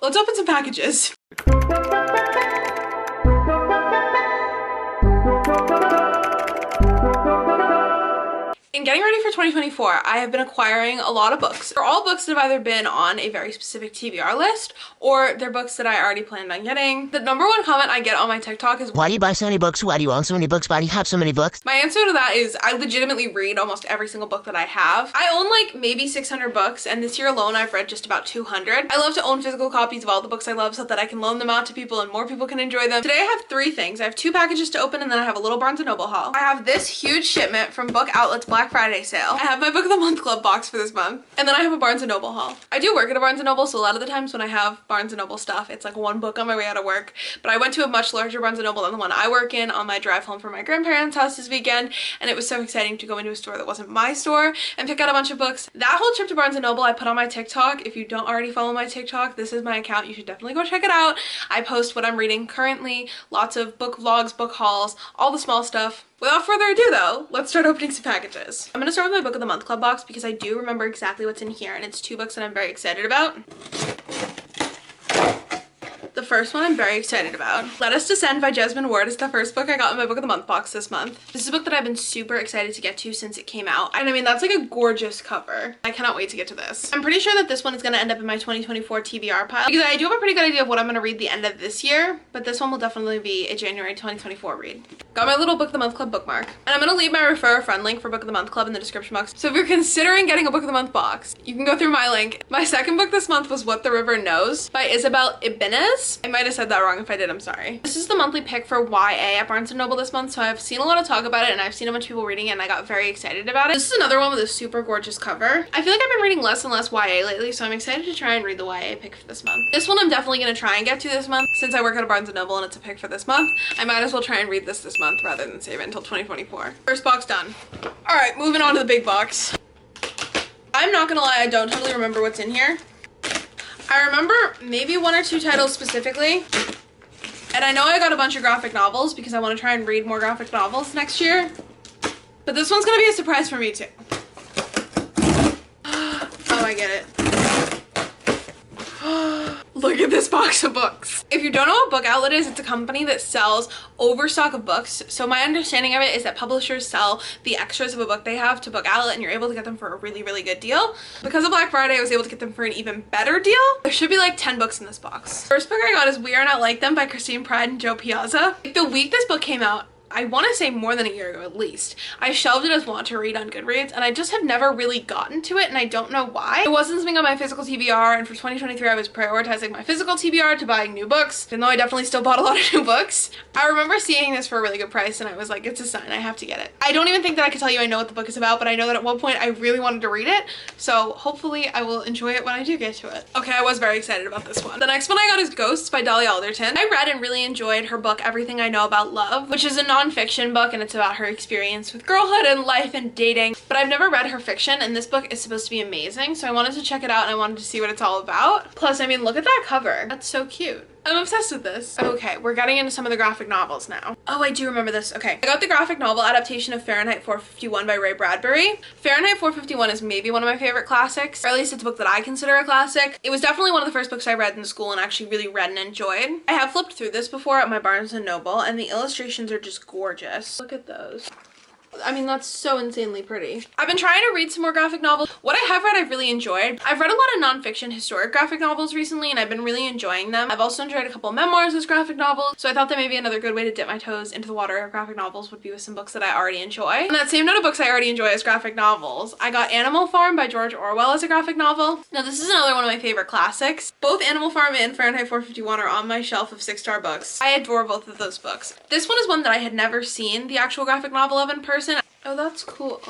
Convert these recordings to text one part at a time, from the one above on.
Let's open some packages. In getting ready for 2024, I have been acquiring a lot of books. They're all books that have either been on a very specific TBR list or they're books that I already planned on getting. The number one comment I get on my TikTok is, why do you buy so many books? Why do you own so many books? Why do you have so many books? My answer to that is I legitimately read almost every single book that I have. I own like maybe 600 books, and this year alone I've read just about 200. I love to own physical copies of all the books I love so that I can loan them out to people and more people can enjoy them. Today I have three things. I have two packages to open and then I have a little Barnes & Noble haul. I have this huge shipment from Book Outlet's Black Friday sale. I have my Book of the Month Club box for this month. And then I have a Barnes & Noble haul. I do work at a Barnes & Noble, so a lot of the times when I have Barnes & Noble stuff, it's like one book on my way out of work. But I went to a much larger Barnes & Noble than the one I work in on my drive home from my grandparents' house this weekend, and it was so exciting to go into a store that wasn't my store and pick out a bunch of books. That whole trip to Barnes & Noble I put on my TikTok. If you don't already follow my TikTok, this is my account. You should definitely go check it out. I post what I'm reading currently, lots of book vlogs, book hauls, all the small stuff. Without further ado though, let's start opening some packages. I'm gonna start with my Book of the Month Club box because I do remember exactly what's in here, and it's two books that I'm very excited about. The first one I'm very excited about. Let Us Descend by Jesmyn Ward is the first book I got in my Book of the Month box this month. This is a book that I've been super excited to get to since it came out. And I mean, that's like a gorgeous cover. I cannot wait to get to this. I'm pretty sure that this one is going to end up in my 2024 TBR pile because I do have a pretty good idea of what I'm going to read the end of this year, but this one will definitely be a January 2024 read. Got my little Book of the Month Club bookmark. And I'm going to leave my refer a friend link for Book of the Month Club in the description box. So if you're considering getting a Book of the Month box, you can go through my link. My second book this month was What the River Knows by Isabel Ibinez. I might have said that wrong. If I did, I'm sorry. This is the monthly pick for YA at Barnes & Noble this month, so I've seen a lot of talk about it and I've seen a bunch of people reading it and I got very excited about it. This is another one with a super gorgeous cover. I feel like I've been reading less and less YA lately, so I'm excited to try and read the YA pick for this month. This one I'm definitely going to try and get to this month. Since I work at a Barnes & Noble and it's a pick for this month, I might as well try and read this month rather than save it until 2024. First box done. Alright, moving on to the big box. I'm not gonna lie, I don't totally remember what's in here. I remember maybe one or two titles specifically. And I know I got a bunch of graphic novels because I want to try and read more graphic novels next year. But this one's going to be a surprise for me too. Oh, I get it. Look at this box of books. If you don't know what Book Outlet is, it's a company that sells overstock of books. So my understanding of it is that publishers sell the extras of a book they have to Book Outlet and you're able to get them for a really, really good deal. Because of Black Friday, I was able to get them for an even better deal. There should be like 10 books in this box. First book I got is We Are Not Like Them by Christine Pride and Joe Piazza. The week this book came out, I want to say more than a year ago at least, I shelved it as want to read on Goodreads and I just have never really gotten to it and I don't know why. It wasn't something on my physical TBR, and for 2023 I was prioritizing my physical TBR to buying new books, even though I definitely still bought a lot of new books. I remember seeing this for a really good price and I was like, it's a sign, I have to get it. I don't even think that I could tell you I know what the book is about, but I know that at one point I really wanted to read it, so hopefully I will enjoy it when I do get to it. Okay, I was very excited about this one. The next one I got is Ghosts by Dolly Alderton. I read and really enjoyed her book Everything I Know About Love, which is a non-fiction book and it's about her experience with girlhood and life and dating, but I've never read her fiction and this book is supposed to be amazing, so I wanted to check it out and I wanted to see what it's all about. Plus, I mean, look at that cover. That's so cute. I'm obsessed with this. Okay, we're getting into some of the graphic novels now. Oh, I do remember this. Okay, I got the graphic novel adaptation of Fahrenheit 451 by Ray Bradbury. Fahrenheit 451 is maybe one of my favorite classics, or at least it's a book that I consider a classic. It was definitely one of the first books I read in school and actually really read and enjoyed. I have flipped through this before at my Barnes & Noble and the illustrations are just gorgeous. Look at those. I mean, that's so insanely pretty. I've been trying to read some more graphic novels. What I have read, I've really enjoyed. I've read a lot of nonfiction historic graphic novels recently, and I've been really enjoying them. I've also enjoyed a couple memoirs as graphic novels, so I thought that maybe another good way to dip my toes into the water of graphic novels would be with some books that I already enjoy. On that same note of books I already enjoy as graphic novels, I got Animal Farm by George Orwell as a graphic novel. Now, this is another one of my favorite classics. Both Animal Farm and Fahrenheit 451 are on my shelf of 6-star books. I adore both of those books. This one is one that I had never seen the actual graphic novel of in person. Oh, that's cool.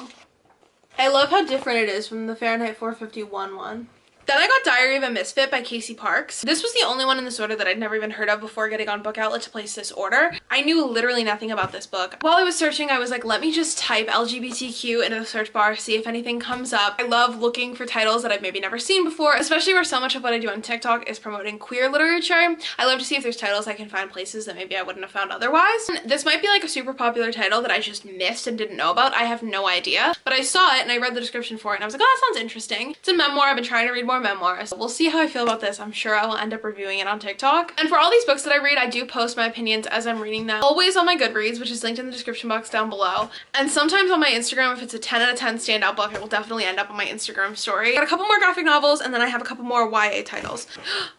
I love how different it is from the Fahrenheit 451 one. Then I got Diary of a Misfit by Casey Parks. This was the only one in this order that I'd never even heard of before getting on Book Outlet to place this order. I knew literally nothing about this book. While I was searching, I was like, let me just type LGBTQ into the search bar, see if anything comes up. I love looking for titles that I've maybe never seen before, especially where so much of what I do on TikTok is promoting queer literature. I love to see if there's titles I can find places that maybe I wouldn't have found otherwise. And this might be like a super popular title that I just missed and didn't know about. I have no idea. But I saw it and I read the description for it and I was like, oh, that sounds interesting. It's a memoir. I've been trying to read more more memoirs. We'll see how I feel about this. I'm sure I will end up reviewing it on TikTok. And for all these books that I read, I do post my opinions as I'm reading them. Always on my Goodreads, which is linked in the description box down below. And sometimes on my Instagram, if it's a 10 out of 10 standout book, it will definitely end up on my Instagram story. I got a couple more graphic novels, and then I have a couple more YA titles.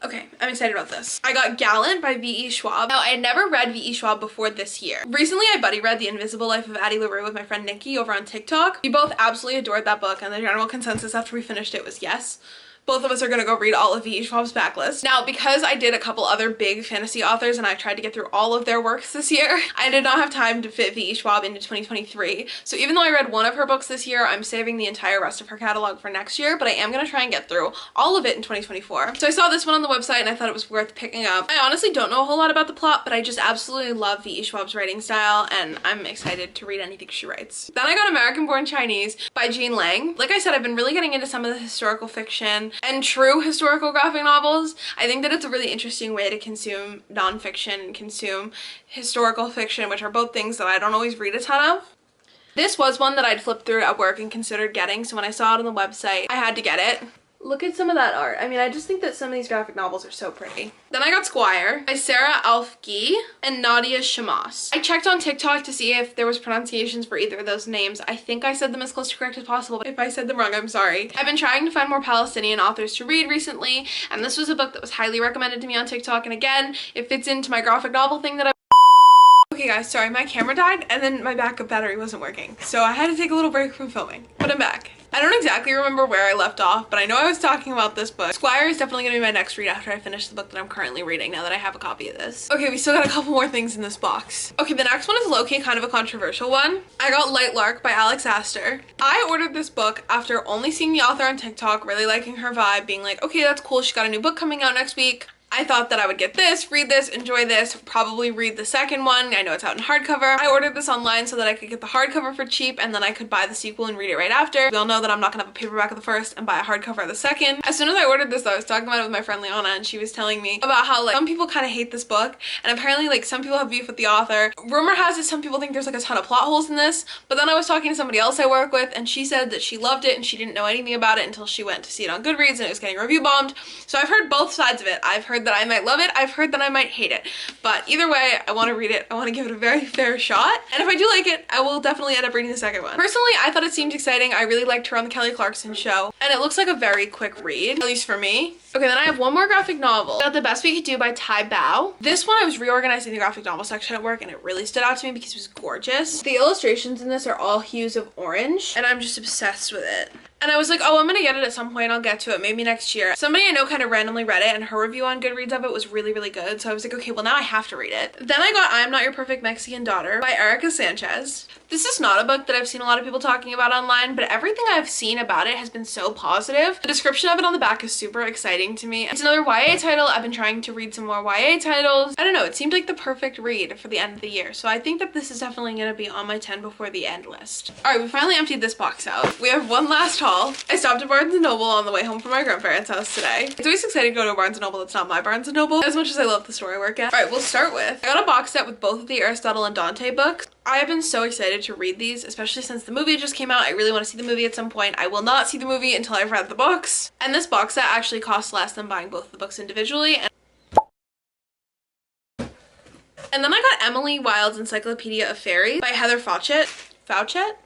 Okay, I'm excited about this. I got Gallant by V.E. Schwab. Now, I had never read V.E. Schwab before this year. Recently, I buddy read The Invisible Life of Addie LaRue with my friend Nikki over on TikTok. We both absolutely adored that book, and the general consensus after we finished it was yes. Both of us are gonna go read all of V.E. Schwab's backlist. Now, because I did a couple other big fantasy authors and I tried to get through all of their works this year, I did not have time to fit V.E. Schwab into 2023. So even though I read one of her books this year, I'm saving the entire rest of her catalog for next year, but I am gonna try and get through all of it in 2024. So I saw this one on the website and I thought it was worth picking up. I honestly don't know a whole lot about the plot, but I just absolutely love V.E. Schwab's writing style and I'm excited to read anything she writes. Then I got American Born Chinese by Jean Lang. Like I said, I've been really getting into some of the historical fiction and true historical graphic novels. I think that it's a really interesting way to consume nonfiction and consume historical fiction, which are both things that I don't always read a ton of. This was one that I'd flipped through at work and considered getting, so when I saw it on the website, I had to get it. Look at some of that art. I mean, I just think that some of these graphic novels are so pretty. Then I got Squire by Sarah Alfgee and Nadia Shamas. I checked on TikTok to see if there was pronunciations for either of those names. I think I said them as close to correct as possible, but if I said them wrong, I'm sorry. I've been trying to find more Palestinian authors to read recently, and this was a book that was highly recommended to me on TikTok, and again, it fits into my graphic novel thing that I Okay guys, sorry, my camera died and then my backup battery wasn't working, so I had to take a little break from filming, but I'm back. I don't exactly remember where I left off, but I know I was talking about this book. Squire is definitely going to be my next read after I finish the book that I'm currently reading, now that I have a copy of this. Okay, we still got a couple more things in this box. Okay, the next one is Lowkey, kind of a controversial one. I got Light Lark by Alex Astor. I ordered this book after only seeing the author on TikTok, really liking her vibe, being like, okay, that's cool, she's got a new book coming out next week. I thought that I would get this, read this, enjoy this, probably read the second one. I know it's out in hardcover. I ordered this online so that I could get the hardcover for cheap and then I could buy the sequel and read it right after. We all know that I'm not gonna have a paperback of the first and buy a hardcover of the second. As soon as I ordered this though, I was talking about it with my friend Liana and she was telling me about how like some people kind of hate this book and apparently like some people have beef with the author. Rumor has it some people think there's like a ton of plot holes in this, but then I was talking to somebody else I work with and she said that she loved it and she didn't know anything about it until she went to see it on Goodreads and it was getting review bombed. So I've heard both sides of it. I've heard that I might love it. I've heard that I might hate it, but either way, I want to read it. I want to give it a very fair shot, and if I do like it, I will definitely end up reading the second one. Personally, I thought it seemed exciting. I really liked her on the Kelly Clarkson show, and it looks like a very quick read, at least for me. Okay, then I have one more graphic novel. I got The Best We Could Do by Tai Bao. This one I was reorganizing the graphic novel section at work, and it really stood out to me because it was gorgeous. The illustrations in this are all hues of orange, and I'm just obsessed with it. And I was like, oh, I'm gonna get it at some point. I'll get to it, maybe next year. Somebody I know kind of randomly read it and her review on Goodreads of it was really, really good. So I was like, okay, well now I have to read it. Then I got I Am Not Your Perfect Mexican Daughter by Erica Sanchez. This is not a book that I've seen a lot of people talking about online, but everything I've seen about it has been so positive. The description of it on the back is super exciting to me. It's another YA title. I've been trying to read some more YA titles. I don't know, it seemed like the perfect read for the end of the year. So I think that this is definitely gonna be on my 10 before the end list. All right, we finally emptied this box out. We have one last haul. I stopped at Barnes & Noble on the way home from my grandparents' house today. It's always exciting to go to a Barnes & Noble that's not my Barnes & Noble, as much as I love the store I work at. All right, we'll start with, I got a box set with both of the Aristotle and Dante books. I have been so excited to read these, especially since the movie just came out. I really want to see the movie at some point. I will not see the movie until I've read the books. And this box set actually costs less than buying both the books individually. And then I got Emily Wilde's Encyclopedia of Fairy by Heather Fauchet. Fauchet?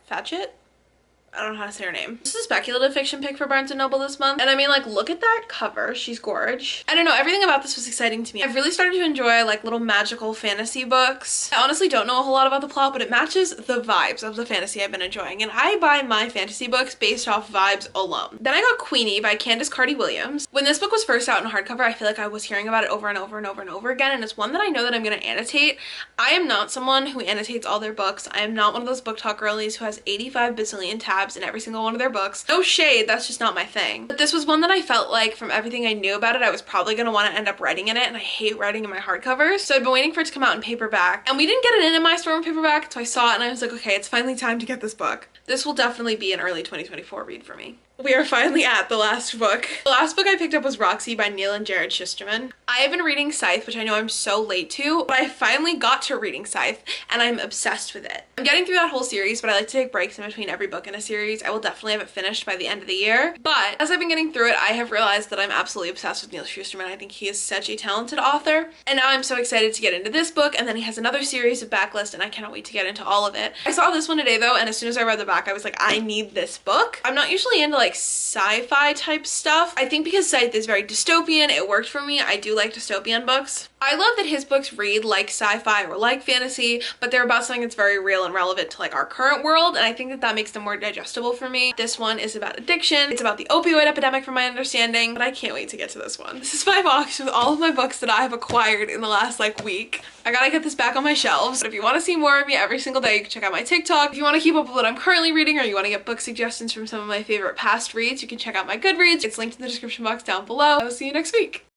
I don't know how to say her name. This is a speculative fiction pick for Barnes & Noble this month. And I mean, like, look at that cover. She's gorge. I don't know, everything about this was exciting to me. I've really started to enjoy like little magical fantasy books. I honestly don't know a whole lot about the plot, but it matches the vibes of the fantasy I've been enjoying. And I buy my fantasy books based off vibes alone. Then I got Queenie by Candace Carty Williams. When this book was first out in hardcover, I feel like I was hearing about it over and over and over and over again. And it's one that I know that I'm gonna annotate. I am not someone who annotates all their books. I am not one of those book talk girlies who has 85 bazillion tabs in every single one of their books. No shade, that's just not my thing. But this was one that I felt like from everything I knew about it, I was probably gonna want to end up writing in it, and I hate writing in my hardcovers. So I'd been waiting for it to come out in paperback, and we didn't get it in my store in paperback, so I saw it and I was like, okay, it's finally time to get this book. This will definitely be an early 2024 read for me. We are finally at the last book. The last book I picked up was Roxy by Neil and Jared Shusterman. I have been reading Scythe, which I know I'm so late to, but I finally got to reading Scythe and I'm obsessed with it. I'm getting through that whole series, but I like to take breaks in between every book in a series. I will definitely have it finished by the end of the year. But as I've been getting through it, I have realized that I'm absolutely obsessed with Neil Shusterman. I think he is such a talented author. And now I'm so excited to get into this book, and then he has another series of backlist and I cannot wait to get into all of it. I saw this one today though, and as soon as I read the back, I was like, I need this book. I'm not usually into like sci-fi type stuff. I think because Scythe is very dystopian, it worked for me. I do like dystopian books. I love that his books read like sci-fi or like fantasy, but they're about something that's very real and relevant to like our current world, and I think that that makes them more digestible for me. This one is about addiction. It's about the opioid epidemic from my understanding, but I can't wait to get to this one. This is my box with all of my books that I have acquired in the last like week. I gotta get this back on my shelves. But if you want to see more of me every single day, you can check out my TikTok. If you want to keep up with what I'm currently reading, or you want to get book suggestions from some of my favorite past reads, you can check out my Goodreads. It's linked in the description box down below. I will see you next week.